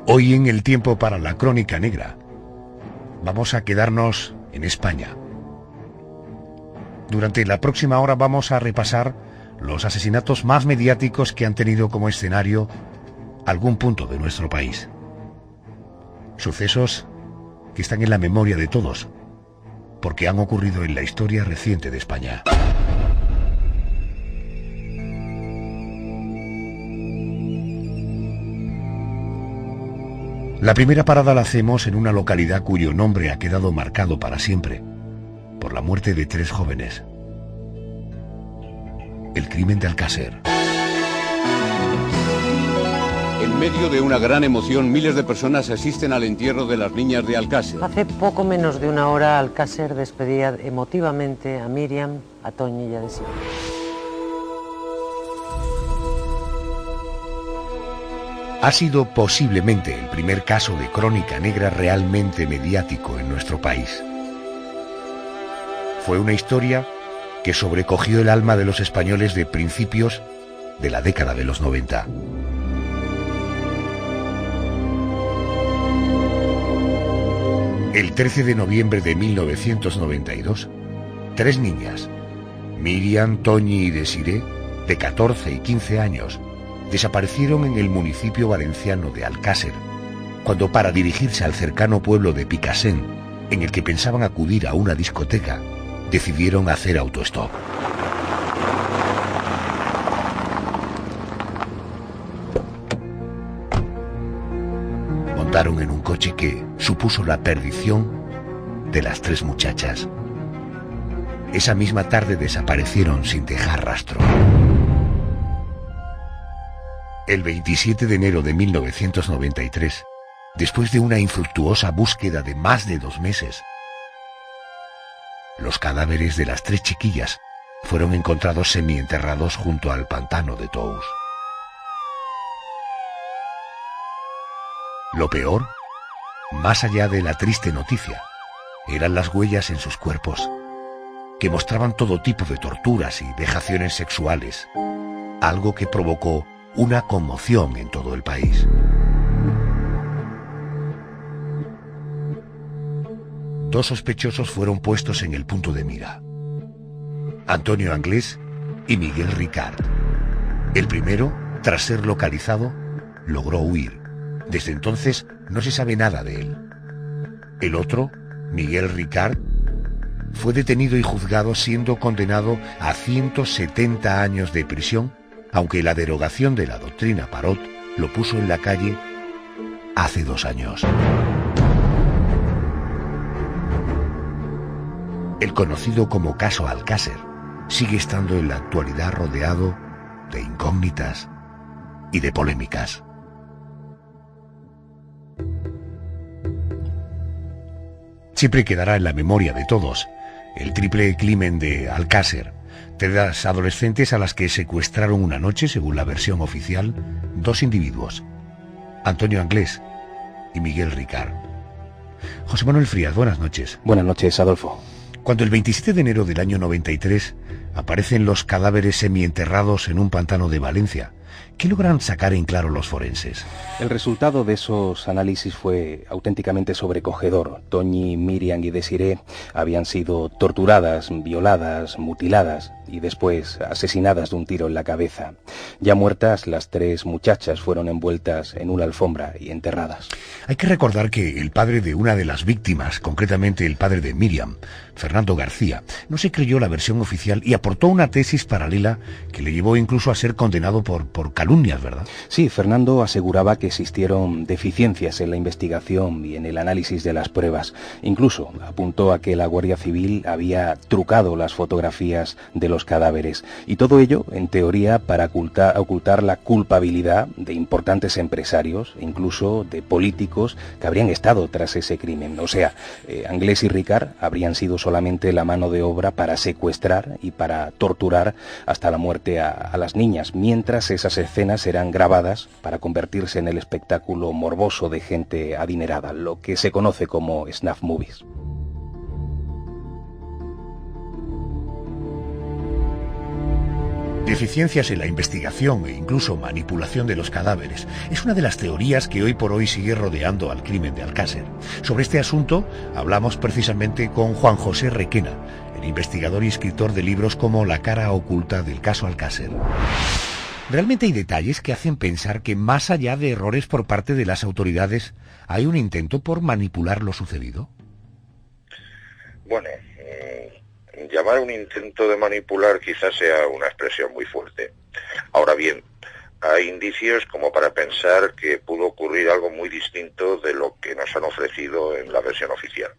Hoy en el tiempo para la Crónica Negra vamos a quedarnos en España. Durante la próxima hora vamos a repasar los asesinatos más mediáticos que han tenido como escenario algún punto de nuestro país. Sucesos que están en la memoria de todos, porque han ocurrido en la historia reciente de España. La primera parada la hacemos en una localidad cuyo nombre ha quedado marcado para siempre, por la muerte de 3 jóvenes. El crimen de Alcácer. En medio de una gran emoción, miles de personas asisten al entierro de las niñas de Alcácer. Hace poco menos de una hora, Alcácer despedía emotivamente a Miriam, a Toñi y a Desiree. Ha sido posiblemente el primer caso de crónica negra realmente mediático en nuestro país. Fue una historia que sobrecogió el alma de los españoles de principios de la década de los 90. El 13 de noviembre de 1992, 3 niñas, Miriam, Toñi y Desiree, de 14 y 15 años, desaparecieron en el municipio valenciano de Alcácer, cuando para dirigirse al cercano pueblo de Picassent, en el que pensaban acudir a una discoteca, decidieron hacer autostop. Montaron en un coche que supuso la perdición de las 3 muchachas. Esa misma tarde desaparecieron sin dejar rastro. El 27 de enero de 1993, después de una infructuosa búsqueda de más de 2 meses, los cadáveres de las 3 chiquillas fueron encontrados semienterrados junto al pantano de Tous. Lo peor, más allá de la triste noticia, eran las huellas en sus cuerpos, que mostraban todo tipo de torturas y vejaciones sexuales, algo que provocó una conmoción en todo el país. Dos sospechosos fueron puestos en el punto de mira: Antonio Anglés y Miguel Ricard. El primero, tras ser localizado, logró huir. Desde entonces no se sabe nada de él. El otro, Miguel Ricard, fue detenido y juzgado, siendo condenado a 170 años de prisión, aunque la derogación de la doctrina Parot lo puso en la calle hace 2 años. El conocido como caso Alcácer sigue estando en la actualidad rodeado de incógnitas y de polémicas. Siempre quedará en la memoria de todos el triple crimen de Alcácer: 3 adolescentes a las que secuestraron una noche, según la versión oficial, 2 individuos: Antonio Anglés y Miguel Ricard. José Manuel Frías, buenas noches. Buenas noches, Adolfo. Cuando el 27 de enero del año 93 aparecen los cadáveres semienterrados en un pantano de Valencia, ¿qué logran sacar en claro los forenses? El resultado de esos análisis fue auténticamente sobrecogedor. Toñi, Miriam y Desiree habían sido torturadas, violadas, mutiladas y después asesinadas de un tiro en la cabeza. Ya muertas, las 3 muchachas fueron envueltas en una alfombra y enterradas. Hay que recordar que el padre de una de las víctimas, concretamente el padre de Miriam, Fernando García, no se creyó la versión oficial y aportó una tesis paralela que le llevó incluso a ser condenado por calumnias, ¿verdad? Sí, Fernando aseguraba que existieron deficiencias en la investigación y en el análisis de las pruebas. Incluso apuntó a que la Guardia Civil había trucado las fotografías de los cadáveres. Y todo ello, en teoría, para ocultar la culpabilidad de importantes empresarios, incluso de políticos que habrían estado tras ese crimen. O sea, Anglés y Ricard habrían sido solamente la mano de obra para secuestrar y para torturar hasta la muerte a las niñas, mientras esas escenas eran grabadas para convertirse en el espectáculo morboso de gente adinerada, lo que se conoce como snuff movies. Deficiencias en la investigación e incluso manipulación de los cadáveres es una de las teorías que hoy por hoy sigue rodeando al crimen de Alcácer. Sobre este asunto hablamos precisamente con Juan José Requena, el investigador y escritor de libros como La cara oculta del caso Alcácer. ¿Realmente hay detalles que hacen pensar que más allá de errores por parte de las autoridades hay un intento por manipular lo sucedido? Bueno, llamar un intento de manipular quizás sea una expresión muy fuerte. Ahora bien, hay indicios como para pensar que pudo ocurrir algo muy distinto de lo que nos han ofrecido en la versión oficial.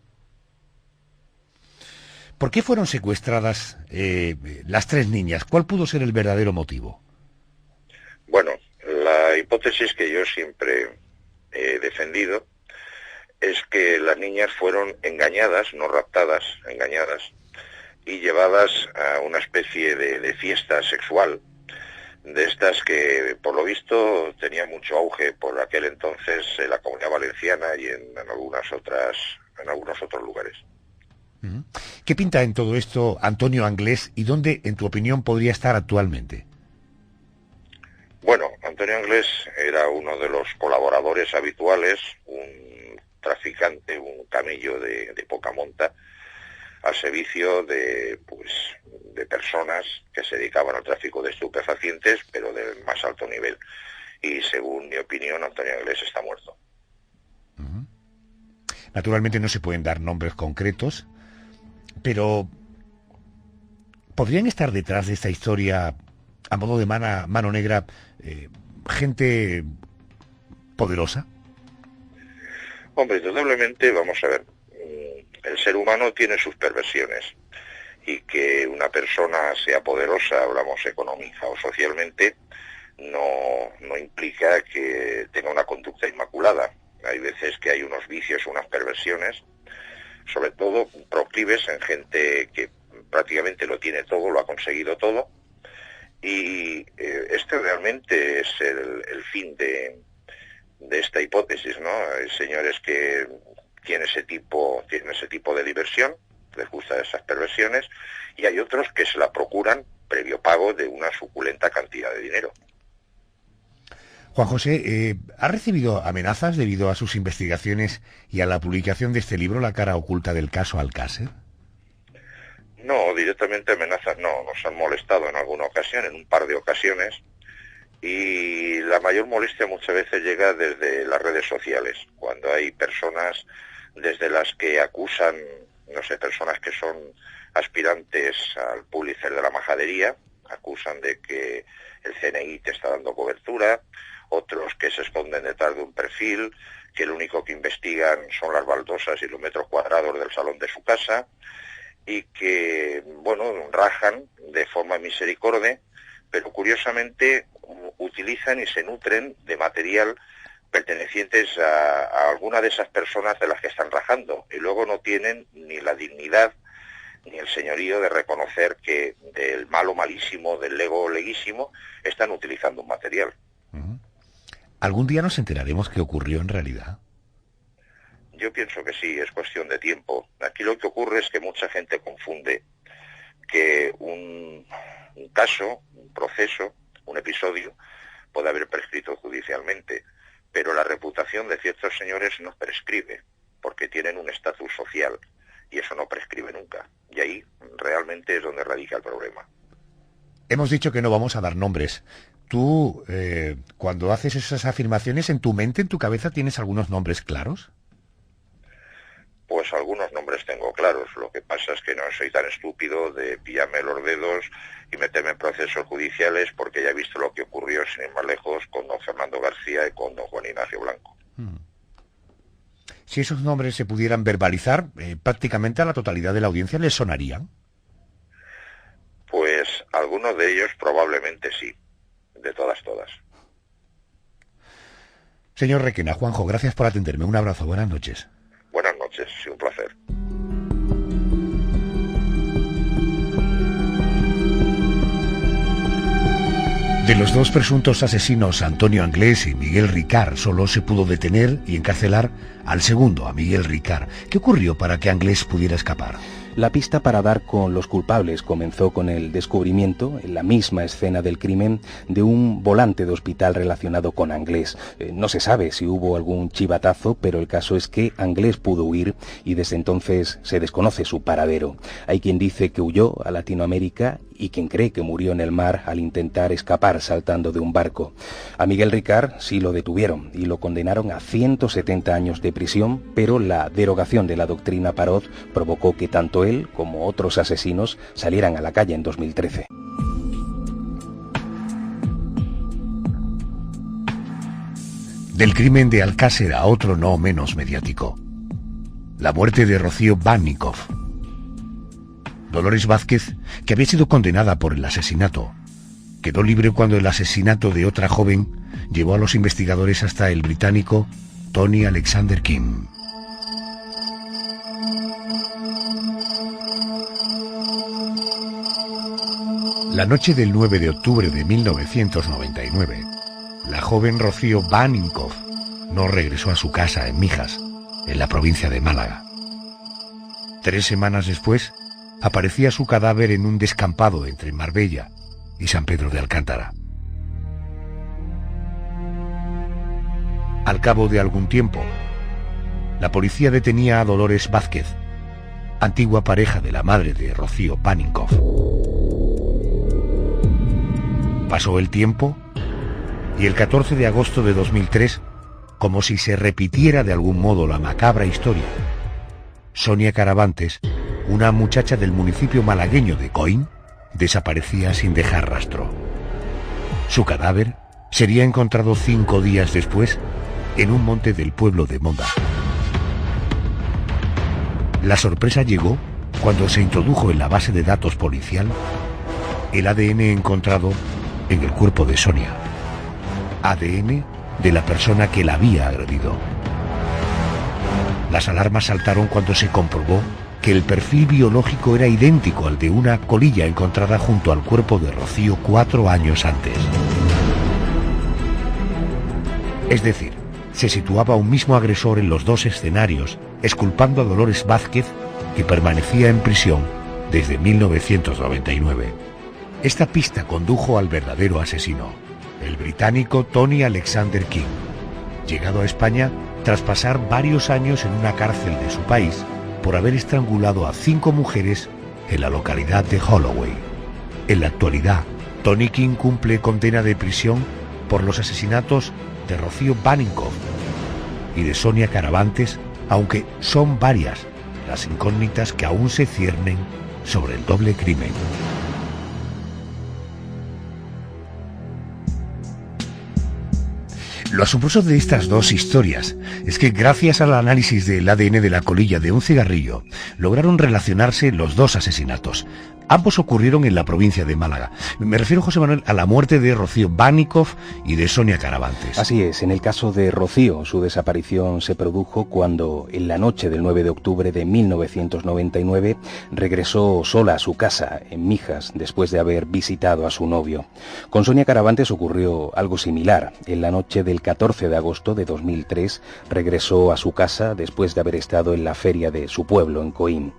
¿Por qué fueron secuestradas las 3 niñas? ¿Cuál pudo ser el verdadero motivo? Bueno, la hipótesis que yo siempre he defendido es que las niñas fueron engañadas, no raptadas, engañadas, y llevadas a una especie de fiesta sexual, de estas que por lo visto tenía mucho auge por aquel entonces en la Comunidad Valenciana y en algunos otros lugares. ¿Qué pinta en todo esto Antonio Anglés y dónde, en tu opinión, podría estar actualmente? Bueno, Antonio Anglés era uno de los colaboradores habituales, un traficante, un camello de poca monta, al servicio de personas que se dedicaban al tráfico de estupefacientes, pero del más alto nivel. Y según mi opinión, Antonio Anglés está muerto. Naturalmente no se pueden dar nombres concretos, pero ¿podrían estar detrás de esta historia, a modo de mano negra, gente poderosa? Hombre, indudablemente, vamos a ver, el ser humano tiene sus perversiones, y que una persona sea poderosa, hablamos económica o socialmente, no implica que tenga una conducta inmaculada. Hay veces que hay unos vicios, unas perversiones, sobre todo proclives en gente que prácticamente lo tiene todo, lo ha conseguido todo, y este realmente es el fin de esta hipótesis, ¿no? Hay señores que tienen ese tipo de diversión, les gustan esas perversiones, y hay otros que se la procuran previo pago de una suculenta cantidad de dinero. Juan José, ¿ha recibido amenazas debido a sus investigaciones y a la publicación de este libro, La cara oculta del caso Alcácer? No, directamente amenazas no, nos han molestado en alguna ocasión, en un par de ocasiones, y la mayor molestia muchas veces llega desde las redes sociales, cuando hay personas desde las que acusan, no sé, personas que son aspirantes al Pulitzer de la majadería, acusan de que el CNI te está dando cobertura, otros que se esconden detrás de un perfil, que lo único que investigan son las baldosas y los metros cuadrados del salón de su casa, y que, bueno, rajan de forma misericordia, pero curiosamente utilizan y se nutren de material pertenecientes a alguna de esas personas de las que están rajando, y luego no tienen ni la dignidad ni el señorío de reconocer que del malo malísimo, del lego leguísimo, están utilizando un material. ¿Algún día nos enteraremos qué ocurrió en realidad? Yo pienso que sí, es cuestión de tiempo. Aquí lo que ocurre es que mucha gente confunde que un caso, un proceso, un episodio, puede haber prescrito judicialmente, pero la reputación de ciertos señores no prescribe, porque tienen un estatus social, y eso no prescribe nunca. Y ahí realmente es donde radica el problema. Hemos dicho que no vamos a dar nombres. Tú, cuando haces esas afirmaciones, en tu mente, en tu cabeza, ¿tienes algunos nombres claros? Pues algunos nombres tengo claros. Lo que pasa es que no soy tan estúpido de pillarme los dedos y meterme en procesos judiciales, porque ya he visto lo que ocurrió, sin ir más lejos, con don Fernando García y con don Juan Ignacio Blanco. Si esos nombres se pudieran verbalizar, prácticamente a la totalidad de la audiencia les sonarían. Pues algunos de ellos probablemente sí. De todas. Señor Requena, Juanjo, gracias por atenderme. Un abrazo, buenas noches. Buenas noches, sí, un placer. De los 2 presuntos asesinos, Antonio Anglés y Miguel Ricard, solo se pudo detener y encarcelar al segundo, a Miguel Ricard. ¿Qué ocurrió para que Anglés pudiera escapar? La pista para dar con los culpables comenzó con el descubrimiento, en la misma escena del crimen, de un volante de hospital relacionado con Anglés. No se sabe si hubo algún chivatazo, pero el caso es que Anglés pudo huir y desde entonces se desconoce su paradero. Hay quien dice que huyó a Latinoamérica y quien cree que murió en el mar al intentar escapar saltando de un barco. A Miguel Ricard sí lo detuvieron y lo condenaron a 170 años de prisión, pero la derogación de la doctrina Parot provocó que tanto él como otros asesinos salieran a la calle en 2013. Del crimen de Alcácer a otro no menos mediático: la muerte de Rocío Bannikov. Dolores Vázquez, que había sido condenada por el asesinato, quedó libre cuando el asesinato de otra joven llevó a los investigadores hasta el británico Tony Alexander King. La noche del 9 de octubre de 1999, la joven Rocío Bannikov no regresó a su casa en Mijas, en la provincia de Málaga. 3 semanas después, aparecía su cadáver en un descampado entre Marbella y San Pedro de Alcántara. Al cabo de algún tiempo, la policía detenía a Dolores Vázquez, antigua pareja de la madre de Rocío Bannikov. Pasó el tiempo y el 14 de agosto de 2003, como si se repitiera de algún modo la macabra historia, Sonia Caravantes, una muchacha del municipio malagueño de Coín, desaparecía sin dejar rastro. Su cadáver sería encontrado 5 días después en un monte del pueblo de Monda. La sorpresa llegó cuando se introdujo en la base de datos policial el ADN encontrado en el cuerpo de Sonia. ADN de la persona que la había agredido. Las alarmas saltaron cuando se comprobó que el perfil biológico era idéntico al de una colilla encontrada junto al cuerpo de Rocío 4 años antes. Es decir, se situaba un mismo agresor en los 2 escenarios, exculpando a Dolores Vázquez, que permanecía en prisión desde 1999. Esta pista condujo al verdadero asesino, el británico Tony Alexander King, llegado a España tras pasar varios años en una cárcel de su país por haber estrangulado a 5 mujeres en la localidad de Holloway. En la actualidad, Tony King cumple condena de prisión por los asesinatos de Rocío Bannikov y de Sonia Caravantes, aunque son varias las incógnitas que aún se ciernen sobre el doble crimen. Lo asombroso de estas 2 historias es que gracias al análisis del ADN de la colilla de un cigarrillo lograron relacionarse los 2 asesinatos. Ambos ocurrieron en la provincia de Málaga. Me refiero, José Manuel, a la muerte de Rocío Bannikov y de Sonia Caravantes. Así es, en el caso de Rocío, su desaparición se produjo cuando, en la noche del 9 de octubre de 1999, regresó sola a su casa, en Mijas, después de haber visitado a su novio. Con Sonia Caravantes ocurrió algo similar. En la noche del 14 de agosto de 2003, regresó a su casa después de haber estado en la feria de su pueblo, en Coín.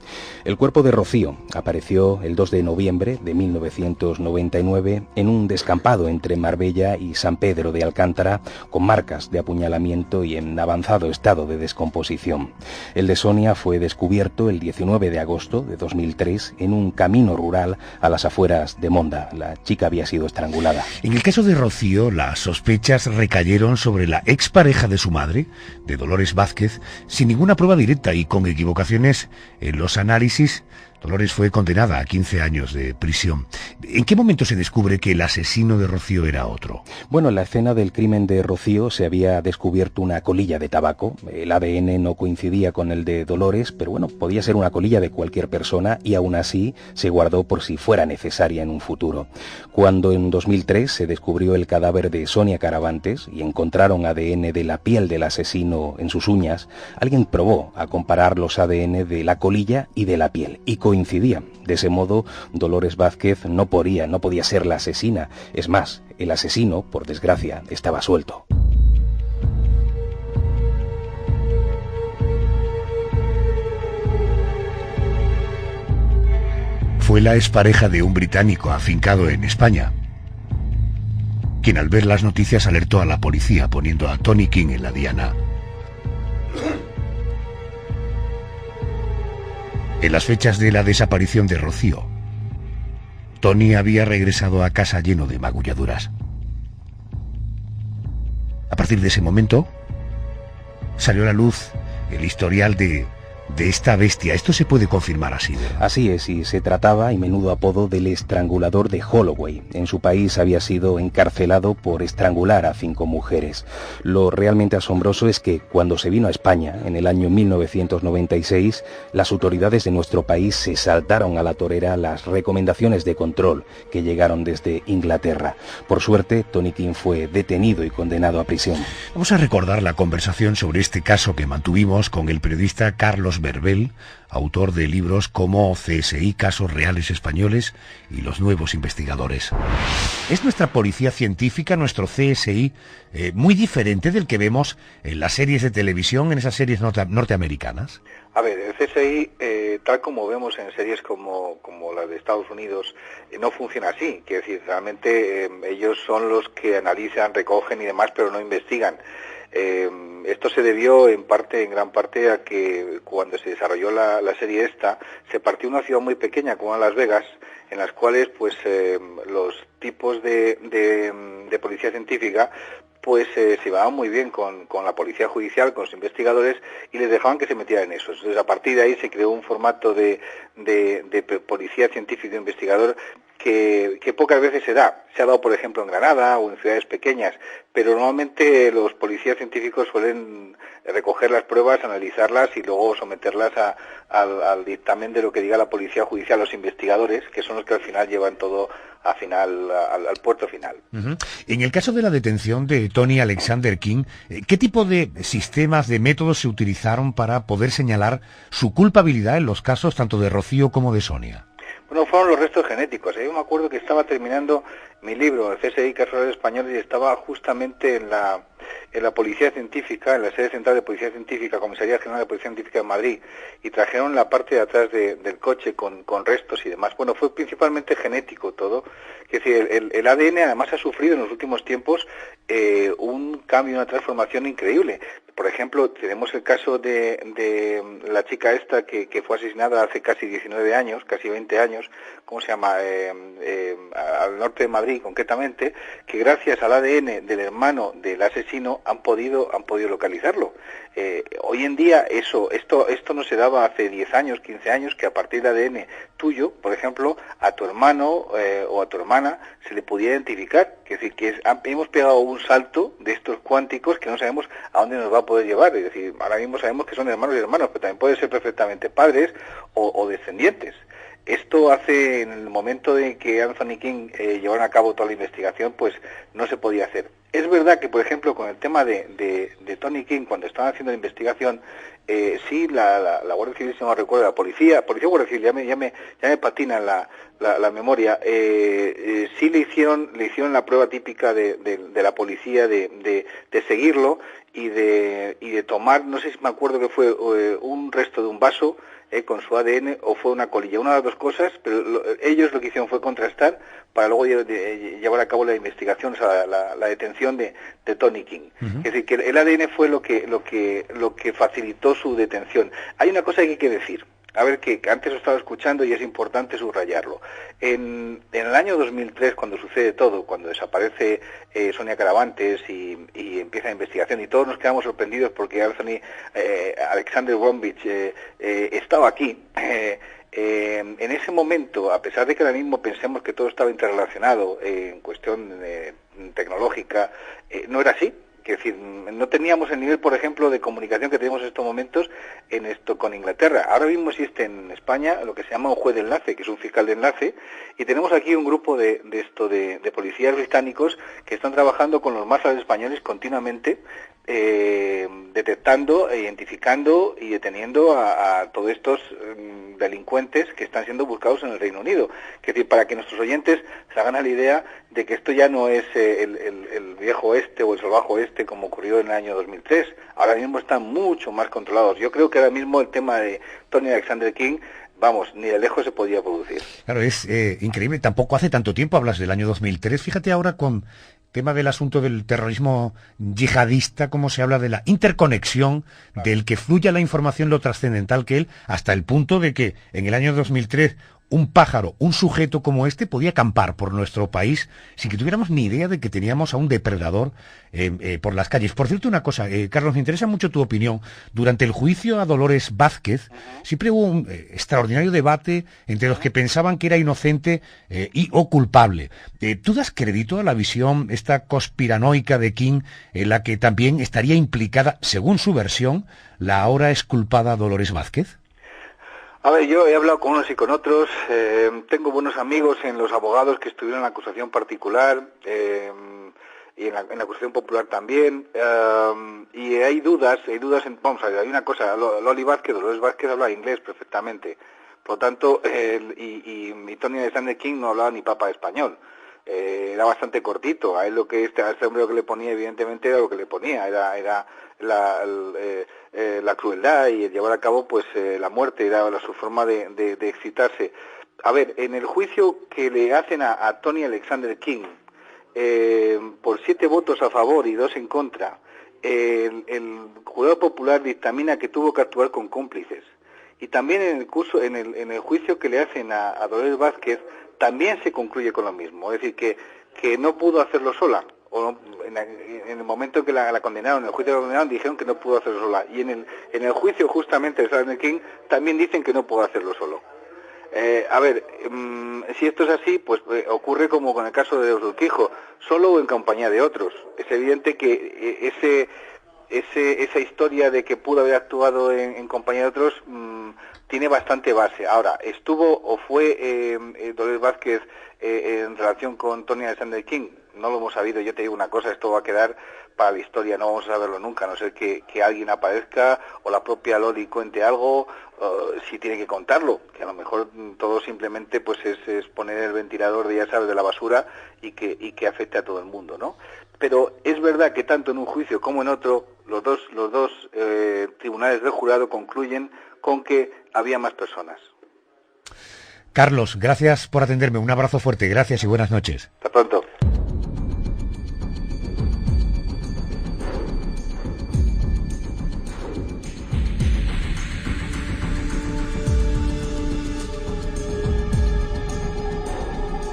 El cuerpo de Rocío apareció el 2 de noviembre de 1999 en un descampado entre Marbella y San Pedro de Alcántara, con marcas de apuñalamiento y en avanzado estado de descomposición. El de Sonia fue descubierto el 19 de agosto de 2003 en un camino rural a las afueras de Monda. La chica había sido estrangulada. En el caso de Rocío, las sospechas recayeron sobre la expareja de su madre, de Dolores Vázquez, sin ninguna prueba directa y con equivocaciones en los análisis. Dolores fue condenada a 15 años de prisión. ¿En qué momento se descubre que el asesino de Rocío era otro? Bueno, en la escena del crimen de Rocío se había descubierto una colilla de tabaco. El ADN no coincidía con el de Dolores, pero bueno, podía ser una colilla de cualquier persona y aún así se guardó por si fuera necesaria en un futuro. Cuando en 2003 se descubrió el cadáver de Sonia Caravantes y encontraron ADN de la piel del asesino en sus uñas, alguien probó a comparar los ADN de la colilla y de la piel y coincidían. De ese modo, Dolores Vázquez no podía ser la asesina. Es más, el asesino, por desgracia, estaba suelto. abuela es pareja de un británico afincado en España, quien al ver las noticias alertó a la policía poniendo a Tony King en la diana. En las fechas de la desaparición de Rocío, Tony había regresado a casa lleno de magulladuras. A partir de ese momento, salió a la luz el historial de esta bestia. Esto se puede confirmar así, ¿verdad? Así es, y se trataba, y menudo apodo, del estrangulador de Holloway. En su país había sido encarcelado por estrangular a 5 mujeres. Lo realmente asombroso es que cuando se vino a España, en el año 1996, las autoridades de nuestro país se saltaron a la torera las recomendaciones de control que llegaron desde Inglaterra. Por suerte, Tony King fue detenido y condenado a prisión. Vamos a recordar la conversación sobre este caso que mantuvimos con el periodista Carlos Berbel, autor de libros como CSI, Casos Reales Españoles y Los Nuevos Investigadores. ¿Es nuestra policía científica, nuestro CSI, muy diferente del que vemos en las series de televisión, en esas series norteamericanas? A ver, el CSI, tal como vemos en series como las de Estados Unidos, no funciona así. Quiero decir, realmente ellos son los que analizan, recogen y demás, pero no investigan. Esto se debió en gran parte a que cuando se desarrolló la serie esta, se partió una ciudad muy pequeña como Las Vegas, en las cuales pues los tipos de policía científica pues se llevaban muy bien con la policía judicial, con los investigadores, y les dejaban que se metieran en eso. Entonces, a partir de ahí se creó un formato de policía científico e investigador que pocas veces se da. Se ha dado, por ejemplo, en Granada o en ciudades pequeñas, pero normalmente los policías científicos suelen recoger las pruebas, analizarlas y luego someterlas al dictamen de lo que diga la policía judicial, los investigadores, que son los que al final llevan todo al puerto final. Uh-huh. En el caso de la detención de Tony Alexander King, ¿qué tipo de sistemas, de métodos se utilizaron para poder señalar su culpabilidad en los casos tanto de Rocío como de Sonia? Bueno, fueron los restos genéticos. Yo me acuerdo que estaba terminando mi libro, el CSI, Casos Reales Españoles, y estaba justamente en la Policía Científica, en la sede central de Policía Científica, Comisaría General de Policía Científica de Madrid, y trajeron la parte de atrás del coche con restos y demás. Bueno, fue principalmente genético todo. Es decir, el ADN además ha sufrido en los últimos tiempos un cambio, una transformación increíble. Por ejemplo, tenemos el caso de la chica esta que fue asesinada hace casi 19 años, casi 20 años, ¿cómo se llama? Al norte de Madrid, concretamente, que gracias al ADN del hermano del asesino han podido localizarlo. Hoy en día esto no se daba hace 10 años, 15 años, que a partir del ADN tuyo, por ejemplo, a tu hermano o a tu hermana se le podía identificar. Es decir, que hemos pegado un salto de estos cuánticos que no sabemos a dónde nos va a poder llevar. Es decir, ahora mismo sabemos que son hermanos y hermanos, pero también pueden ser perfectamente padres o descendientes. Esto hace, en el momento de que Anthony King llevaron a cabo toda la investigación, pues no se podía hacer. Es verdad que, por ejemplo, con el tema de Tony King, cuando estaban haciendo la investigación, sí, la Guardia Civil, si no me recuerdo, la Policía Guardia Civil, ya me patina la memoria, sí le hicieron la prueba típica de la policía de seguirlo y de tomar, no sé si me acuerdo que fue un resto de un vaso con su ADN o fue una colilla, una de las dos cosas, pero ellos lo que hicieron fue contrastar para luego llevar a cabo la investigación, o sea, la detención de Tony King. Uh-huh. Es decir, que el ADN fue lo que facilitó su detención. Hay una cosa que hay que decir. A ver, que antes lo estaba escuchando y es importante subrayarlo. En el año 2003, cuando sucede todo, cuando desaparece Sonia Caravantes y empieza la investigación, y todos nos quedamos sorprendidos porque Alexander Bromwich estaba aquí, en ese momento, a pesar de que ahora mismo pensemos que todo estaba interrelacionado en cuestión tecnológica, no era así. Es decir, no teníamos el nivel, por ejemplo, de comunicación que tenemos en estos momentos con Inglaterra. Ahora mismo existe en España lo que se llama un juez de enlace, que es un fiscal de enlace, y tenemos aquí un grupo de policías británicos que están trabajando con los marshals españoles continuamente, detectando, identificando y deteniendo a todos estos delincuentes que están siendo buscados en el Reino Unido. Es decir, para que nuestros oyentes se hagan a la idea de que esto ya no es el viejo oeste o el salvaje oeste como ocurrió en el año 2003. Ahora mismo están mucho más controlados. Yo creo que ahora mismo el tema de Tony Alexander King vamos, ni de lejos se podía producir. Claro, es increíble. Tampoco hace tanto tiempo, hablas del año 2003. Fíjate ahora con tema del asunto del terrorismo yihadista, cómo se habla de la interconexión, del que fluya la información, lo trascendental que él, hasta el punto de que en el año 2003 un pájaro, un sujeto como este, podía acampar por nuestro país sin que tuviéramos ni idea de que teníamos a un depredador por las calles. Por cierto, una cosa, Carlos, me interesa mucho tu opinión. Durante el juicio a Dolores Vázquez, siempre hubo un extraordinario debate entre los que pensaban que era inocente o culpable. ¿Tú das crédito a la visión esta conspiranoica de King, en la que también estaría implicada, según su versión, la ahora exculpada Dolores Vázquez? A ver, yo he hablado con unos y con otros, tengo buenos amigos en los abogados que estuvieron en la acusación particular y en la acusación popular también, y hay dudas vamos a ver, hay una cosa, Dolores Vázquez habla inglés perfectamente, por lo tanto, y Tony Alexander King no hablaba ni papa español. Era bastante cortito, a él a este hombre lo que le ponía evidentemente era lo que le ponía, era la crueldad y el llevar a cabo pues la muerte, era su forma de excitarse. A ver, en el juicio que le hacen a Tony Alexander King, por 7 votos a favor y 2 en contra, el jurado popular dictamina que tuvo que actuar con cómplices. Y también en el juicio que le hacen a Dolores Vázquez, también se concluye con lo mismo, es decir, que no pudo hacerlo sola, o en el momento en que la condenaron, en el juicio que la condenaron, dijeron que no pudo hacerlo sola, y en el juicio justamente de Alexander King también dicen que no pudo hacerlo solo. A ver, si esto es así, pues ocurre como con el caso de Urquijo, solo o en compañía de otros. Es evidente que esa historia de que pudo haber actuado en compañía de otros tiene bastante base. Ahora, ¿estuvo o fue Dolores Vázquez en relación con Tony Alexander King? No lo hemos sabido. Yo te digo una cosa, esto va a quedar para la historia, no vamos a saberlo nunca, a no ser que alguien aparezca o la propia Loli cuente algo, si tiene que contarlo, que a lo mejor todo simplemente pues es poner el ventilador de, ya sabes, de la basura y que afecte a todo el mundo, ¿no? Pero es verdad que tanto en un juicio como en otro, los dos tribunales del jurado concluyen con que había más personas. Carlos, gracias por atenderme. Un abrazo fuerte. Gracias y buenas noches. Hasta pronto.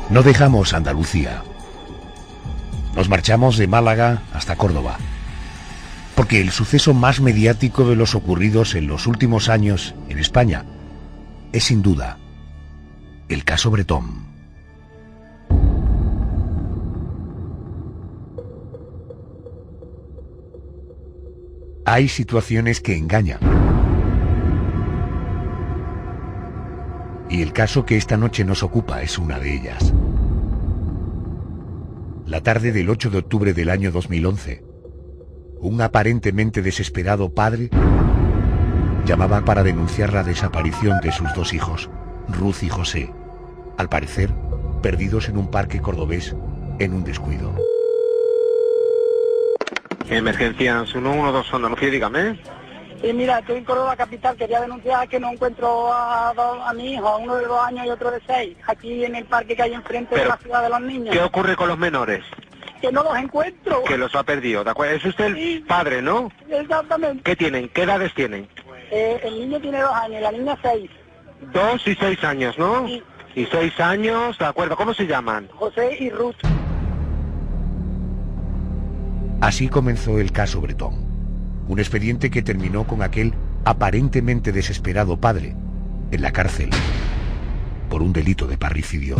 No dejamos Andalucía. Nos marchamos de Málaga hasta Córdoba, porque el suceso más mediático de los ocurridos en los últimos años en España es sin duda el caso Bretón. Hay situaciones que engañan. Y el caso que esta noche nos ocupa es una de ellas. La tarde del 8 de octubre del año 2011, un aparentemente desesperado padre llamaba para denunciar la desaparición de sus 2 hijos, Ruth y José, al parecer perdidos en un parque cordobés en un descuido. Emergencia 112 Andalucía, dígame. Sí, mira, estoy en Córdoba capital, quería denunciar que no encuentro a mi hijo, uno de 2 años y otro de 6, aquí en el parque que hay enfrente de la ciudad de los niños. ¿Qué ocurre con los menores? Que no los encuentro. Que los ha perdido, ¿de acuerdo? Es usted el padre, ¿no? Exactamente. ¿Qué tienen? ¿Qué edades tienen? El niño tiene 2 años, la niña 6. 2 y 6 años, ¿no? Sí. Y 6 años, ¿de acuerdo? ¿Cómo se llaman? José y Ruth. Así comenzó el caso Bretón. Un expediente que terminó con aquel aparentemente desesperado padre en la cárcel por un delito de parricidio.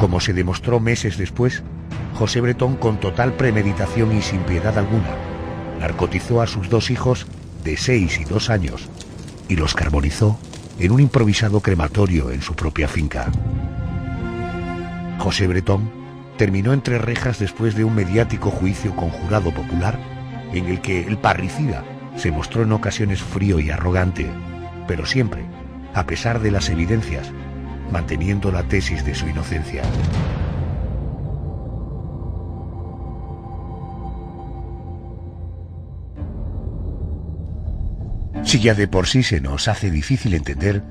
Como se demostró meses después, José Bretón, con total premeditación y sin piedad alguna, narcotizó a sus 2 hijos de 6 y 2 años y los carbonizó en un improvisado crematorio en su propia finca. José Bretón terminó entre rejas después de un mediático juicio con jurado popular en el que el parricida se mostró en ocasiones frío y arrogante, pero siempre, a pesar de las evidencias, manteniendo la tesis de su inocencia. Si ya de por sí se nos hace difícil entender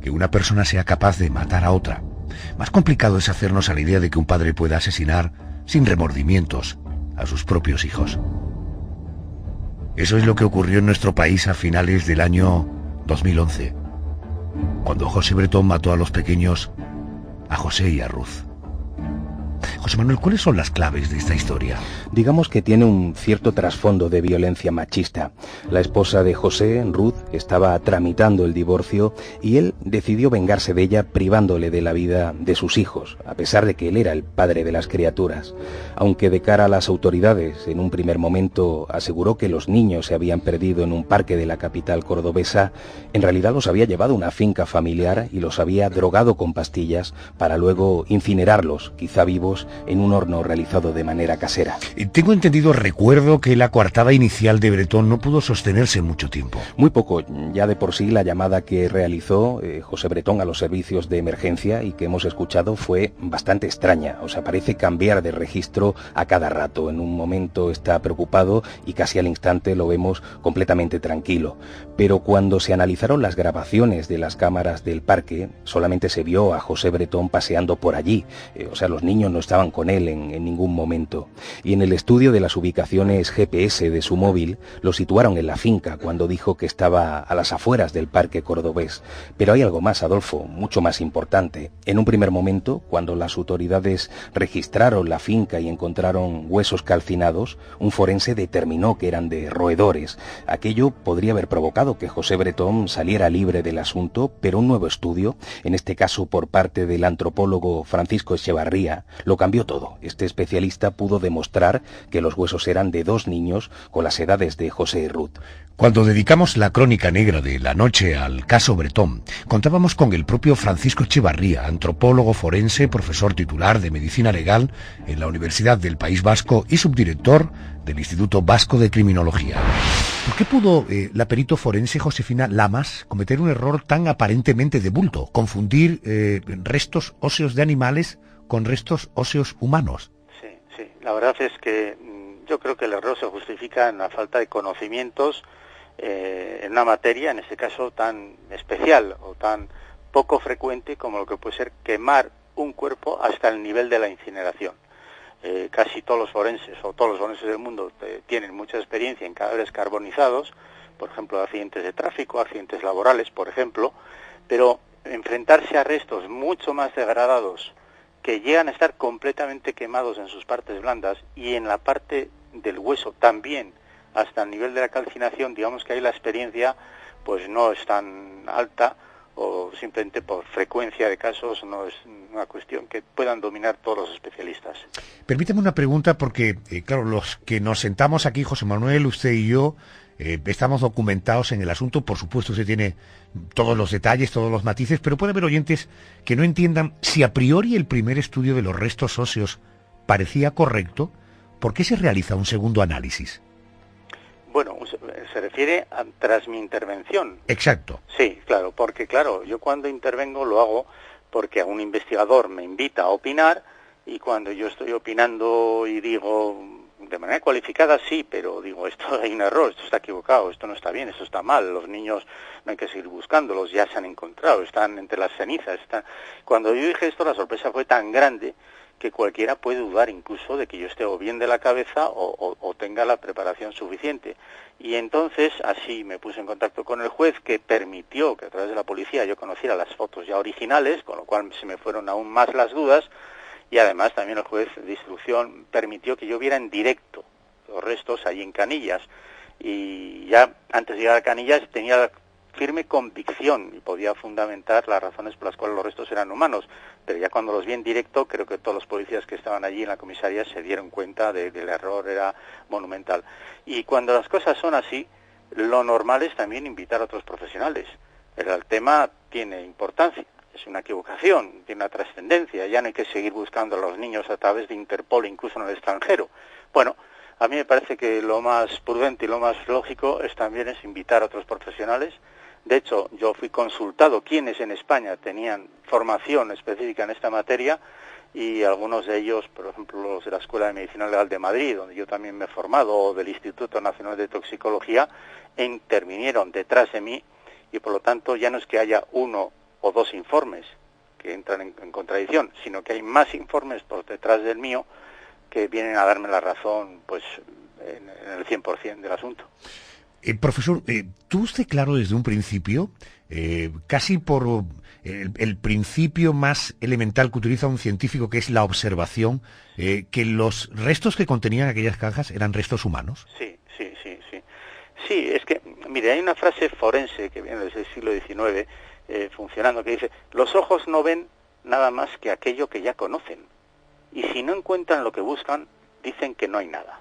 que una persona sea capaz de matar a otra, más complicado es hacernos a la idea de que un padre pueda asesinar sin remordimientos a sus propios hijos. Eso es lo que ocurrió en nuestro país a finales del año 2011, cuando José Bretón mató a los pequeños, a José y a Ruth. José Manuel, ¿cuáles son las claves de esta historia? Digamos que tiene un cierto trasfondo de violencia machista. La esposa de José, Ruth, estaba tramitando el divorcio y él decidió vengarse de ella privándole de la vida de sus hijos, a pesar de que él era el padre de las criaturas. Aunque de cara a las autoridades, en un primer momento aseguró que los niños se habían perdido en un parque de la capital cordobesa, en realidad los había llevado a una finca familiar y los había drogado con pastillas para luego incinerarlos, quizá vivos, en un horno realizado de manera casera. Tengo entendido, recuerdo que la coartada inicial de Bretón no pudo sostenerse mucho tiempo. Muy poco, ya de por sí la llamada que realizó José Bretón a los servicios de emergencia y que hemos escuchado fue bastante extraña. O sea, parece cambiar de registro a cada rato. En un momento está preocupado y casi al instante lo vemos completamente tranquilo. Pero cuando se analizaron las grabaciones de las cámaras del parque, solamente se vio a José Bretón paseando por allí. O sea, los niños no estaban con él en ningún momento. Y en el estudio de las ubicaciones GPS de su móvil lo situaron en la finca cuando dijo que estaba a las afueras del parque cordobés. Pero hay algo más, Adolfo, mucho más importante. En un primer momento, cuando las autoridades registraron la finca y encontraron huesos calcinados, un forense determinó que eran de roedores. Aquello podría haber provocado que José Bretón saliera libre del asunto, pero un nuevo estudio, en este caso por parte del antropólogo Francisco Echevarría, lo cambió todo. Este especialista pudo demostrar que los huesos eran de dos niños con las edades de José y Ruth. Cuando dedicamos la crónica negra de la noche al caso Bretón, contábamos con el propio Francisco Echevarría, antropólogo forense, profesor titular de Medicina Legal en la Universidad del País Vasco y subdirector del Instituto Vasco de Criminología. ¿Por qué pudo la perito forense Josefina Lamas cometer un error tan aparentemente de bulto, confundir restos óseos de animales con restos óseos humanos? Sí, la verdad es que yo creo que el error se justifica en la falta de conocimientos en una materia, en este caso tan especial o tan poco frecuente como lo que puede ser quemar un cuerpo hasta el nivel de la incineración. Casi todos los forenses o todos los forenses del mundo tienen mucha experiencia en cadáveres carbonizados, por ejemplo, accidentes de tráfico, accidentes laborales, por ejemplo, pero enfrentarse a restos mucho más degradados que llegan a estar completamente quemados en sus partes blandas y en la parte del hueso también hasta el nivel de la calcinación, digamos que ahí la experiencia pues no es tan alta, o simplemente por frecuencia de casos no es una cuestión que puedan dominar todos los especialistas. Permíteme una pregunta porque, claro, los que nos sentamos aquí, José Manuel, usted y yo, estamos documentados en el asunto. Por supuesto, usted tiene todos los detalles, todos los matices, pero puede haber oyentes que no entiendan si a priori el primer estudio de los restos óseos parecía correcto, ¿por qué se realiza un segundo análisis? Bueno, se refiere a tras mi intervención. Exacto. Sí, claro, porque claro, yo cuando intervengo lo hago porque un investigador me invita a opinar y cuando yo estoy opinando y digo de manera cualificada sí, pero digo esto hay un error, esto está equivocado, esto no está bien, esto está mal, los niños no hay que seguir buscándolos, ya se han encontrado, están entre las cenizas. Cuando yo dije esto la sorpresa fue tan grande que cualquiera puede dudar incluso de que yo esté o bien de la cabeza o tenga la preparación suficiente. Y entonces así me puse en contacto con el juez, que permitió que a través de la policía yo conociera las fotos ya originales, con lo cual se me fueron aún más las dudas, y además también el juez de instrucción permitió que yo viera en directo los restos allí en Canillas. Y ya antes de llegar a Canillas tenía la firme convicción y podía fundamentar las razones por las cuales los restos eran humanos, pero ya cuando los vi en directo creo que todos los policías que estaban allí en la comisaría se dieron cuenta de que el error era monumental. Y cuando las cosas son así, lo normal es también invitar a otros profesionales. El tema tiene importancia, es una equivocación, tiene una trascendencia, ya no hay que seguir buscando a los niños a través de Interpol, incluso en el extranjero. Bueno, a mí me parece que lo más prudente y lo más lógico también es invitar a otros profesionales. De hecho, yo fui consultado quiénes en España tenían formación específica en esta materia y algunos de ellos, por ejemplo, los de la Escuela de Medicina Legal de Madrid, donde yo también me he formado, o del Instituto Nacional de Toxicología, intervinieron detrás de mí, y por lo tanto ya no es que haya 1 o 2 informes que entran en contradicción, sino que hay más informes por detrás del mío que vienen a darme la razón, pues, en el 100% del asunto. Profesor, tuvo usted claro desde un principio, casi por el principio más elemental que utiliza un científico, que es la observación, que los restos que contenían aquellas cajas eran restos humanos? Sí. Sí, es que, mire, hay una frase forense que viene desde el siglo XIX funcionando, que dice: los ojos no ven nada más que aquello que ya conocen, y si no encuentran lo que buscan, dicen que no hay nada.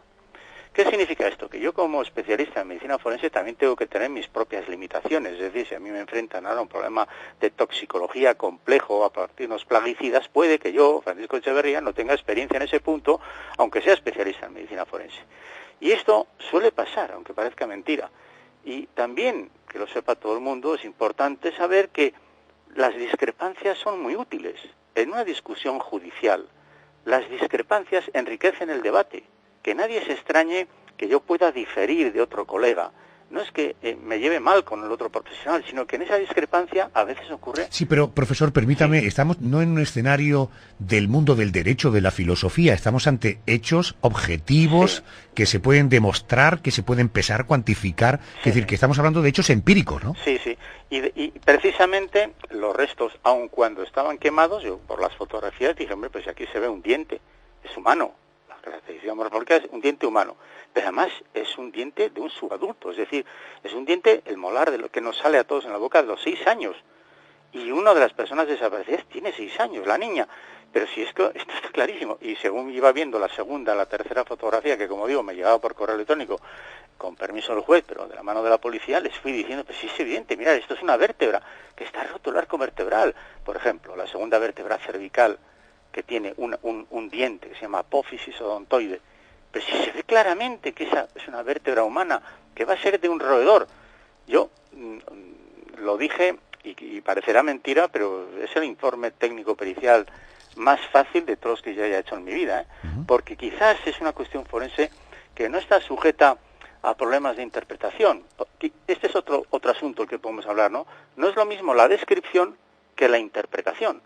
¿Qué significa esto? Que yo, como especialista en medicina forense, también tengo que tener mis propias limitaciones. Es decir, si a mí me enfrentan ahora a un problema de toxicología complejo a partir de unos plaguicidas, puede que yo, Francisco Echeverría, no tenga experiencia en ese punto, aunque sea especialista en medicina forense. Y esto suele pasar, aunque parezca mentira. Y también, que lo sepa todo el mundo, es importante saber que las discrepancias son muy útiles. En una discusión judicial, las discrepancias enriquecen el debate. Que nadie se extrañe que yo pueda diferir de otro colega. No es que me lleve mal con el otro profesional, sino que en esa discrepancia a veces ocurre... Sí, pero profesor, permítame, sí. Estamos no en un escenario del mundo del derecho, de la filosofía, estamos ante hechos objetivos, sí, que se pueden demostrar, que se pueden pesar, cuantificar, sí, es decir, que estamos hablando de hechos empíricos, ¿no? Sí, sí, y precisamente los restos, aun cuando estaban quemados, yo por las fotografías dije, hombre, pues aquí se ve un diente, es humano, la característica morfológica es un diente humano. Pero además es un diente de un subadulto, es decir, es un diente, el molar de lo que nos sale a todos en la boca, de los 6 años. Y una de las personas desaparecidas tiene 6 años, la niña. Pero si esto está clarísimo. Y según iba viendo la segunda, la tercera fotografía, que como digo, me llegaba por correo electrónico, con permiso del juez, pero de la mano de la policía, les fui diciendo, pues sí es evidente, mira, esto es una vértebra, que está roto el arco vertebral. Por ejemplo, la segunda vértebra cervical, que tiene un diente, que se llama apófisis odontoide. Pero si se ve claramente que esa es una vértebra humana, que va a ser de un roedor. Yo lo dije, y parecerá mentira, pero es el informe técnico pericial más fácil de todos los que yo haya hecho en mi vida, porque quizás es una cuestión forense que no está sujeta a problemas de interpretación. Este es otro asunto que podemos hablar, ¿no? No es lo mismo la descripción que la interpretación.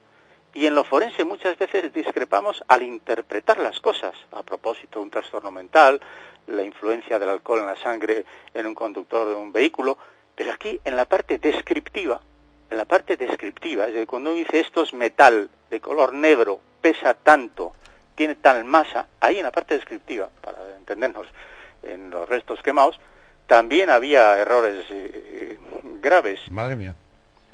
Y en lo forense muchas veces discrepamos al interpretar las cosas, a propósito de un trastorno mental, la influencia del alcohol en la sangre en un conductor de un vehículo, pero aquí en la parte descriptiva, es decir, cuando uno dice esto es metal, de color negro, pesa tanto, tiene tal masa, ahí en la parte descriptiva, para entendernos, en los restos quemados, también había errores graves. Madre mía.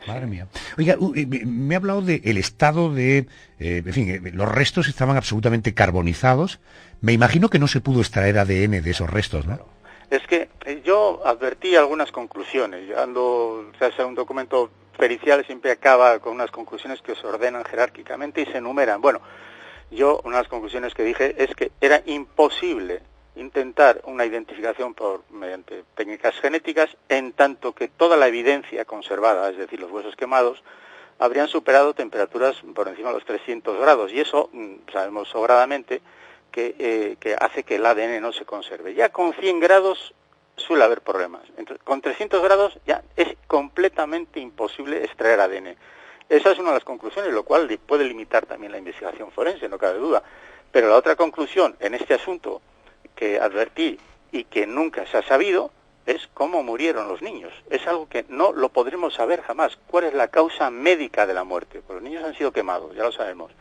Madre mía. Oiga, me ha hablado del estado de... en fin, los restos estaban absolutamente carbonizados. Me imagino que no se pudo extraer ADN de esos restos, ¿no? Es que yo advertí algunas conclusiones. Cuando se hace un documento pericial siempre acaba con unas conclusiones que se ordenan jerárquicamente y se enumeran. Bueno, yo una de las conclusiones que dije es que era imposible intentar una identificación mediante técnicas genéticas, en tanto que toda la evidencia conservada, es decir, los huesos quemados, habrían superado temperaturas por encima de los 300 grados, y eso sabemos sobradamente que hace que el ADN no se conserve. Ya con 100 grados suele haber problemas. Con 300 grados ya es completamente imposible extraer ADN. Esa es una de las conclusiones, lo cual puede limitar también la investigación forense, no cabe duda. Pero la otra conclusión en este asunto que advertí y que nunca se ha sabido es cómo murieron los niños. Es algo que no lo podremos saber jamás. ¿Cuál es la causa médica de la muerte? Pues los niños han sido quemados, ya lo sabemos.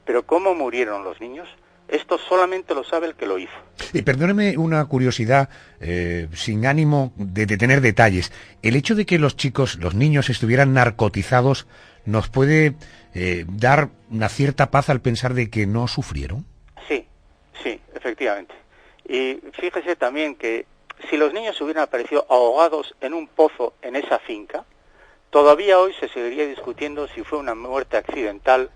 Pero ¿cómo murieron los niños? Esto solamente lo sabe el que lo hizo. Y perdóneme una curiosidad, sin ánimo de tener detalles. El hecho de que los niños estuvieran narcotizados, ¿nos puede dar una cierta paz al pensar de que no sufrieron? Sí, efectivamente. Y fíjese también que si los niños hubieran aparecido ahogados en un pozo en esa finca, todavía hoy se seguiría discutiendo si fue una muerte accidental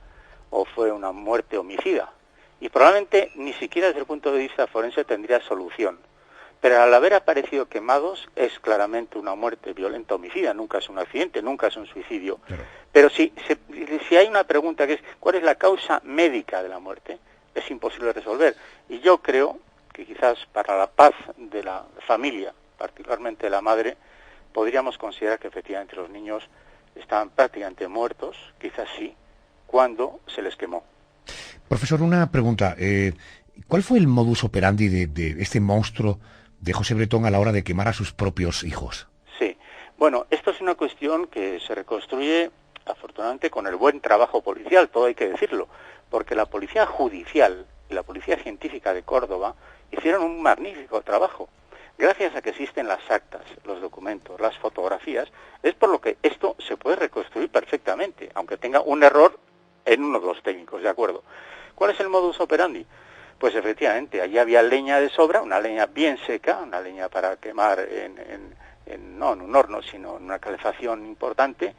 o fue una muerte homicida. Y probablemente ni siquiera desde el punto de vista forense tendría solución. pero al haber aparecido quemados es claramente una muerte violenta homicida, nunca es un accidente, nunca es un suicidio. Claro. Pero si hay una pregunta que es ¿cuál es la causa médica de la muerte? Es imposible resolver. Y yo creo que quizás para la paz de la familia, particularmente de la madre, podríamos considerar que efectivamente los niños estaban prácticamente muertos, quizás sí, cuando se les quemó. Profesor, una pregunta. ¿Cuál fue el modus operandi de este monstruo de José Bretón a la hora de quemar a sus propios hijos? Sí. Bueno, esto es una cuestión que se reconstruye, afortunadamente, con el buen trabajo policial, todo hay que decirlo, porque la policía judicial y la policía científica de Córdoba hicieron un magnífico trabajo. Gracias a que existen las actas, los documentos, las fotografías, es por lo que esto se puede reconstruir perfectamente, aunque tenga un error en uno de los técnicos, ¿de acuerdo? ¿Cuál es el modus operandi? Pues efectivamente, allí había leña de sobra, una leña bien seca, una leña para quemar no en un horno, sino en una calefacción importante,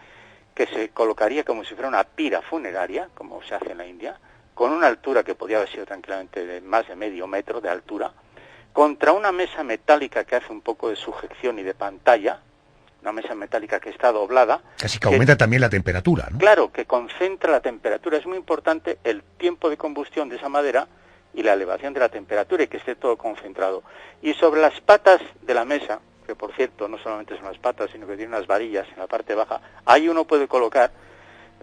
que se colocaría como si fuera una pira funeraria, como se hace en la India, con una altura que podía haber sido tranquilamente de más de medio metro de altura, contra una mesa metálica que hace un poco de sujeción y de pantalla, una mesa metálica que está doblada. Casi que aumenta también la temperatura, ¿no? Claro, que concentra la temperatura. Es muy importante el tiempo de combustión de esa madera y la elevación de la temperatura y que esté todo concentrado. Y sobre las patas de la mesa, que por cierto no solamente son las patas, sino que tiene unas varillas en la parte baja, ahí uno puede colocar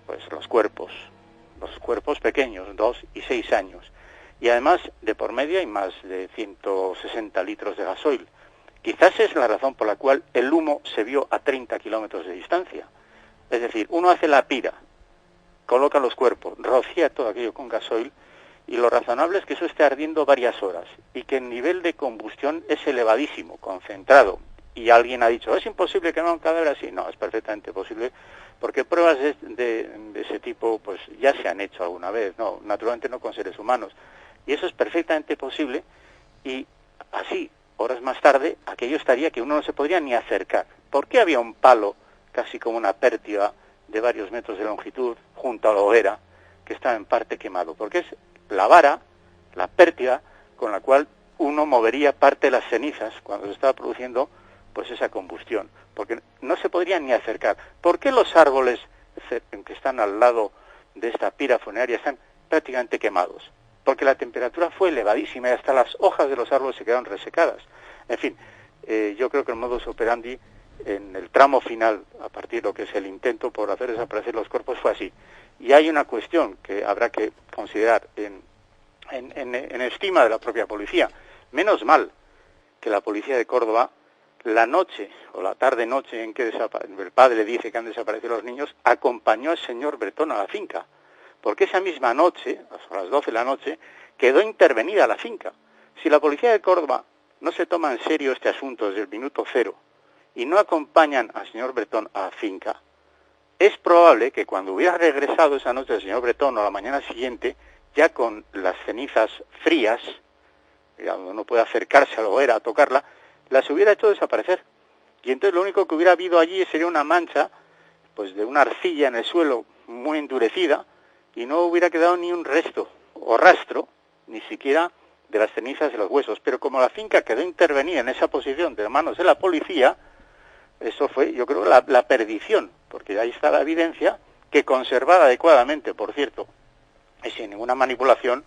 pues los cuerpos pequeños, 2 y 6 años. Y además, de por medio hay más de 160 litros de gasoil. Quizás es la razón por la cual el humo se vio a 30 kilómetros de distancia. Es decir, uno hace la pira, coloca los cuerpos, rocía todo aquello con gasoil, y lo razonable es que eso esté ardiendo varias horas, y que el nivel de combustión es elevadísimo, concentrado. Y alguien ha dicho, ¿es imposible quemar un cadáver así? No, es perfectamente posible, porque pruebas de ese tipo pues ya se han hecho alguna vez, no, naturalmente no con seres humanos. Y eso es perfectamente posible, y así, horas más tarde, aquello estaría que uno no se podría ni acercar. ¿Por qué había un palo, casi como una pértiga, de varios metros de longitud, junto a la hoguera, que estaba en parte quemado? Porque es la vara, la pértiga, con la cual uno movería parte de las cenizas cuando se estaba produciendo pues esa combustión, porque no se podría ni acercar. ¿Por qué los árboles que están al lado de esta pira funeraria están prácticamente quemados? Porque la temperatura fue elevadísima y hasta las hojas de los árboles se quedaron resecadas. En fin, yo creo que el modus operandi en el tramo final, a partir de lo que es el intento por hacer desaparecer los cuerpos, fue así. Y hay una cuestión que habrá que considerar en estima de la propia policía. Menos mal que la policía de Córdoba, la noche o la tarde-noche en que el padre dice que han desaparecido los niños, acompañó al señor Bretón a la finca. Porque esa misma noche, a las 12 de la noche, quedó intervenida la finca. Si la policía de Córdoba no se toma en serio este asunto desde el minuto cero y no acompañan al señor Bretón a la finca, es probable que cuando hubiera regresado esa noche el señor Bretón o la mañana siguiente, ya con las cenizas frías, donde uno puede acercarse a la hoguera a tocarla, las hubiera hecho desaparecer. Y entonces lo único que hubiera habido allí sería una mancha pues de una arcilla en el suelo muy endurecida, y no hubiera quedado ni un resto o rastro, ni siquiera de las cenizas de los huesos. Pero como la finca quedó intervenida en esa posición de manos de la policía, eso fue, yo creo, la perdición, porque ahí está la evidencia, que conservada adecuadamente, por cierto, y sin ninguna manipulación,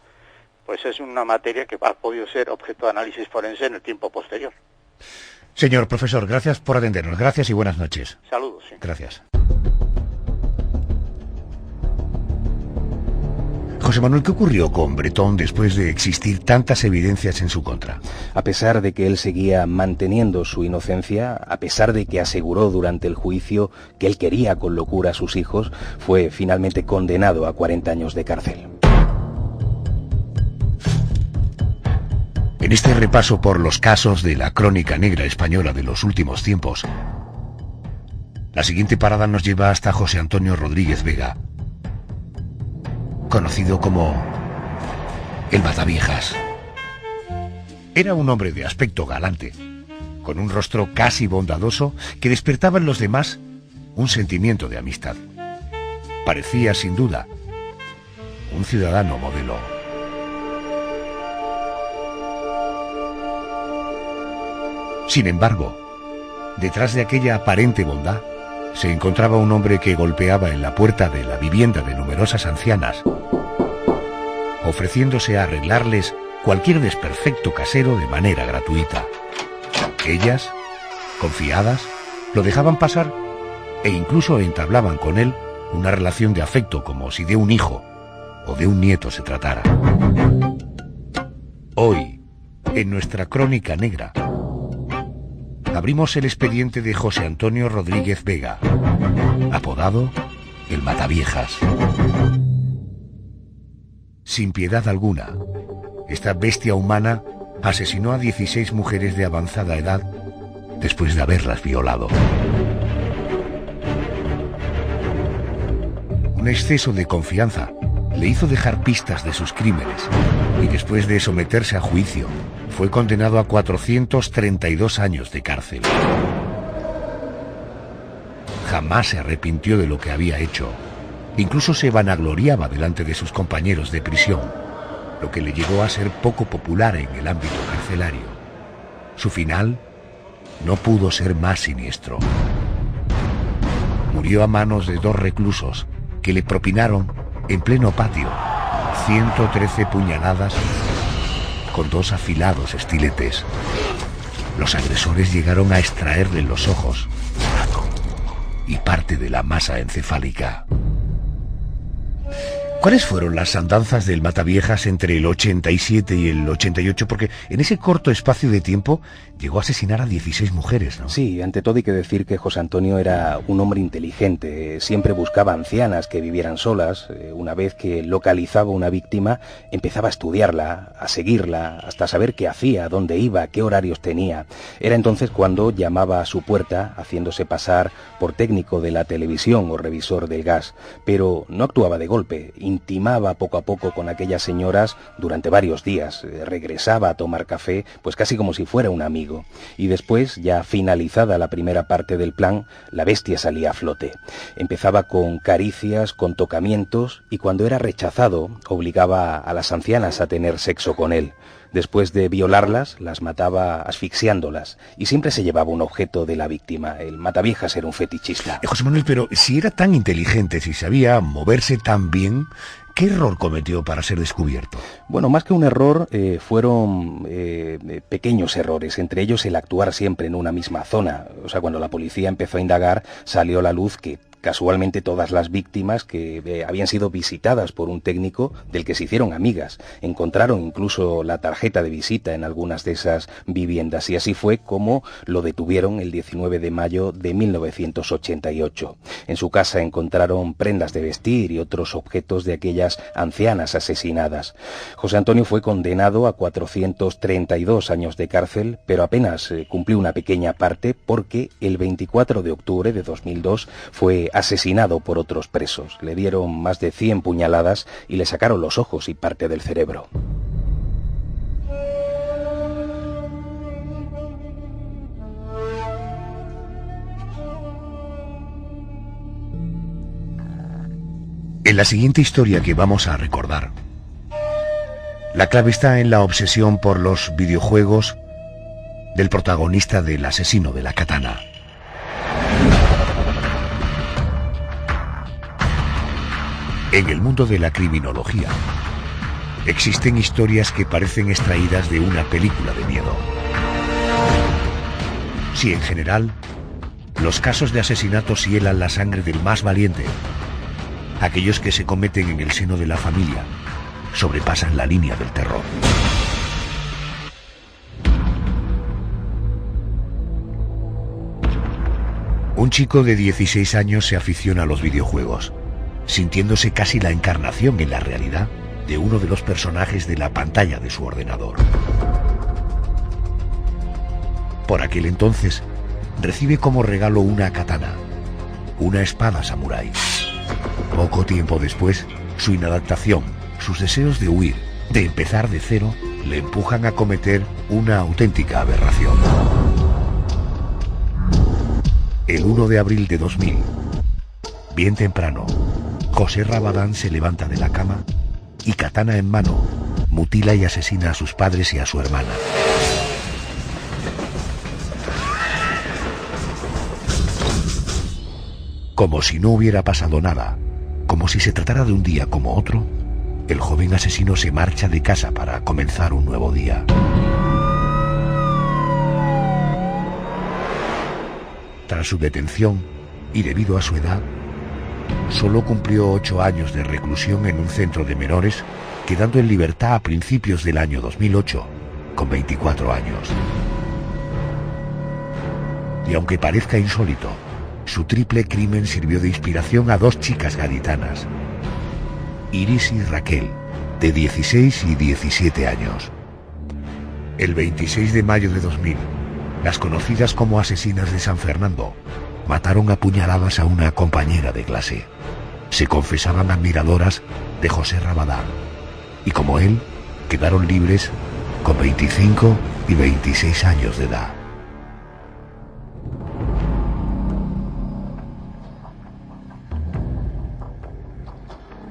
pues es una materia que ha podido ser objeto de análisis forense en el tiempo posterior. Señor profesor, gracias por atendernos. Gracias y buenas noches. Saludos. Sí. Gracias. José Manuel, ¿qué ocurrió con Bretón después de existir tantas evidencias en su contra? A pesar de que él seguía manteniendo su inocencia, a pesar de que aseguró durante el juicio que él quería con locura a sus hijos, fue finalmente condenado a 40 años de cárcel. En este repaso por los casos de la crónica negra española de los últimos tiempos, la siguiente parada nos lleva hasta José Antonio Rodríguez Vega, conocido como el Mataviejas. Era un hombre de aspecto galante, con un rostro casi bondadoso que despertaba en los demás un sentimiento de amistad. Parecía, sin duda, un ciudadano modelo. Sin embargo, detrás de aquella aparente bondad, se encontraba un hombre que golpeaba en la puerta de la vivienda de numerosas ancianas, ofreciéndose a arreglarles cualquier desperfecto casero de manera gratuita. Ellas, confiadas, lo dejaban pasar e incluso entablaban con él una relación de afecto como si de un hijo o de un nieto se tratara. Hoy, en nuestra crónica negra, abrimos el expediente de José Antonio Rodríguez Vega, apodado el Mataviejas. Sin piedad alguna, esta bestia humana asesinó a 16 mujeres de avanzada edad después de haberlas violado. Un exceso de confianza le hizo dejar pistas de sus crímenes y después de someterse a juicio fue condenado a 432 años de cárcel. Jamás se arrepintió de lo que había hecho. Incluso se vanagloriaba delante de sus compañeros de prisión, lo que le llevó a ser poco popular en el ámbito carcelario. Su final no pudo ser más siniestro. Murió a manos de 2 reclusos que le propinaron en pleno patio 113 puñaladas con 2 afilados estiletes. Los agresores llegaron a extraerle los ojos y parte de la masa encefálica. ¿Cuáles fueron las andanzas del Mataviejas entre el 87 y el 88? Porque en ese corto espacio de tiempo llegó a asesinar a 16 mujeres, ¿no? Sí, ante todo hay que decir que José Antonio era un hombre inteligente. Siempre buscaba ancianas que vivieran solas. Una vez que localizaba una víctima, empezaba a estudiarla, a seguirla, hasta saber qué hacía, dónde iba, qué horarios tenía. Era entonces cuando llamaba a su puerta, haciéndose pasar por técnico de la televisión o revisor del gas. Pero no actuaba de golpe. Intimaba poco a poco con aquellas señoras durante varios días, regresaba a tomar café, pues casi como si fuera un amigo. Y después, ya finalizada la primera parte del plan, la bestia salía a flote. Empezaba con caricias, con tocamientos, y cuando era rechazado, obligaba a las ancianas a tener sexo con él. Después de violarlas, las mataba asfixiándolas, y siempre se llevaba un objeto de la víctima. El Mataviejas era un fetichista. José Manuel, pero si era tan inteligente, si sabía moverse tan bien, ¿qué error cometió para ser descubierto? Bueno, más que un error, fueron pequeños errores, entre ellos el actuar siempre en una misma zona. O sea, cuando la policía empezó a indagar, salió a la luz que casualmente todas las víctimas que habían sido visitadas por un técnico del que se hicieron amigas. Encontraron incluso la tarjeta de visita en algunas de esas viviendas y así fue como lo detuvieron el 19 de mayo de 1988. En su casa encontraron prendas de vestir y otros objetos de aquellas ancianas asesinadas. José Antonio fue condenado a 432 años de cárcel, pero apenas cumplió una pequeña parte porque el 24 de octubre de 2002 fue asesinado por otros presos. Le dieron más de 100 puñaladas y le sacaron los ojos y parte del cerebro. En la siguiente historia que vamos a recordar, la clave está en la obsesión por los videojuegos del protagonista del asesino de la katana. En el mundo de la criminología, existen historias que parecen extraídas de una película de miedo. Si en general, los casos de asesinatos hielan la sangre del más valiente, aquellos que se cometen en el seno de la familia sobrepasan la línea del terror. Un chico de 16 años se aficiona a los videojuegos, sintiéndose casi la encarnación en la realidad de uno de los personajes de la pantalla de su ordenador. Por aquel entonces, recibe como regalo una katana, una espada samurái. Poco tiempo después, su inadaptación, sus deseos de huir, de empezar de cero, le empujan a cometer una auténtica aberración. El 1 de abril de 2000, bien temprano, José Rabadán se levanta de la cama y, katana en mano, mutila y asesina a sus padres y a su hermana. Como si no hubiera pasado nada, como si se tratara de un día como otro, el joven asesino se marcha de casa para comenzar un nuevo día. Tras su detención, y debido a su edad, solo cumplió 8 años de reclusión en un centro de menores, quedando en libertad a principios del año 2008, con 24 años. Y aunque parezca insólito, su triple crimen sirvió de inspiración a 2 chicas gaditanas, Iris y Raquel, de 16 y 17 años. El 26 de mayo de 2000, las conocidas como asesinas de San Fernando mataron a puñaladas a una compañera de clase. Se confesaban admiradoras de José Rabadán y, como él, quedaron libres con 25 y 26 años de edad.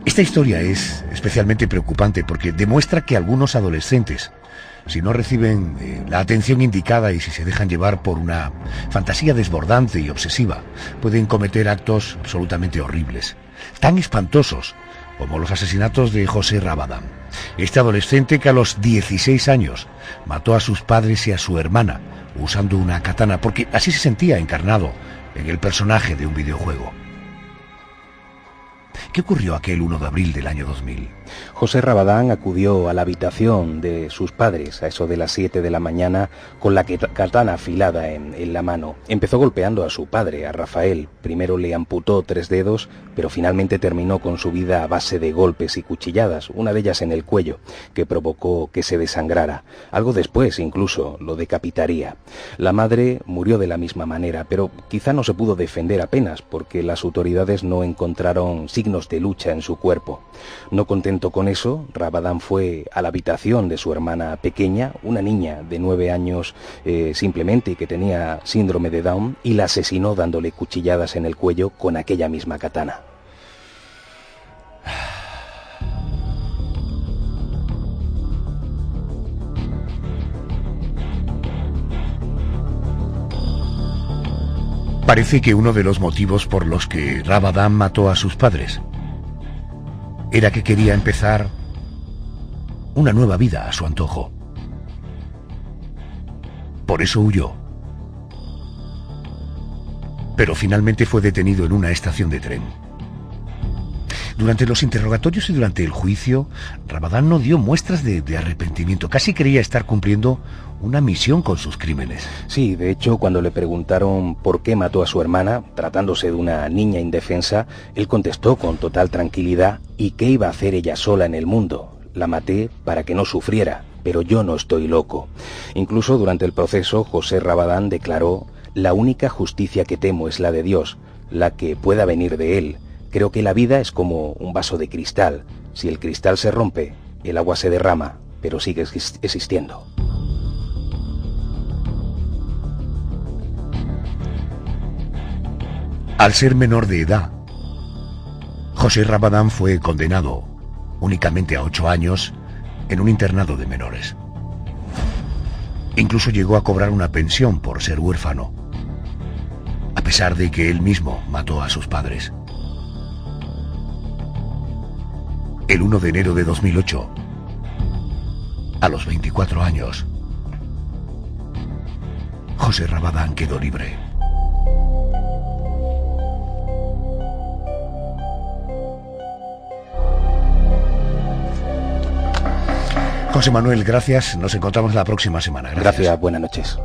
Esta historia es especialmente preocupante porque demuestra que algunos adolescentes, si no reciben la atención indicada y si se dejan llevar por una fantasía desbordante y obsesiva, pueden cometer actos absolutamente horribles, tan espantosos como los asesinatos de José Rabadán. Este adolescente que a los 16 años mató a sus padres y a su hermana usando una katana, porque así se sentía encarnado en el personaje de un videojuego. ¿Qué ocurrió aquel 1 de abril del año 2000? José Rabadán acudió a la habitación de sus padres a eso de las 7 de la mañana con la katana afilada en la mano. Empezó golpeando a su padre, a Rafael. Primero le amputó 3 dedos, pero finalmente terminó con su vida a base de golpes y cuchilladas, una de ellas en el cuello, que provocó que se desangrara. Algo después incluso lo decapitaría. La madre murió de la misma manera, pero quizá no se pudo defender apenas porque las autoridades no encontraron signos de lucha en su cuerpo. No contento con eso, Rabadán fue a la habitación de su hermana pequeña, una niña de 9 años simplemente, que tenía síndrome de Down, y la asesinó dándole cuchilladas en el cuello con aquella misma katana. Parece que uno de los motivos por los que Rabadán mató a sus padres era que quería empezar una nueva vida a su antojo. Por eso huyó. Pero finalmente fue detenido en una estación de tren. Durante los interrogatorios y durante el juicio, Rabadán no dio muestras de arrepentimiento. Casi creía estar cumpliendo una misión con sus crímenes. Sí, de hecho, cuando le preguntaron por qué mató a su hermana, tratándose de una niña indefensa, él contestó con total tranquilidad: ¿y qué iba a hacer ella sola en el mundo? La maté para que no sufriera, pero yo no estoy loco. Incluso durante el proceso, José Rabadán declaró: la única justicia que temo es la de Dios, la que pueda venir de Él. Creo que la vida es como un vaso de cristal. Si el cristal se rompe, el agua se derrama, pero sigue existiendo. Al ser menor de edad, José Rabadán fue condenado únicamente a 8 años en un internado de menores. Incluso llegó a cobrar una pensión por ser huérfano, a pesar de que él mismo mató a sus padres. El 1 de enero de 2008, a los 24 años, José Rabadán quedó libre. José Manuel, gracias. Nos encontramos la próxima semana. Gracias, buenas noches.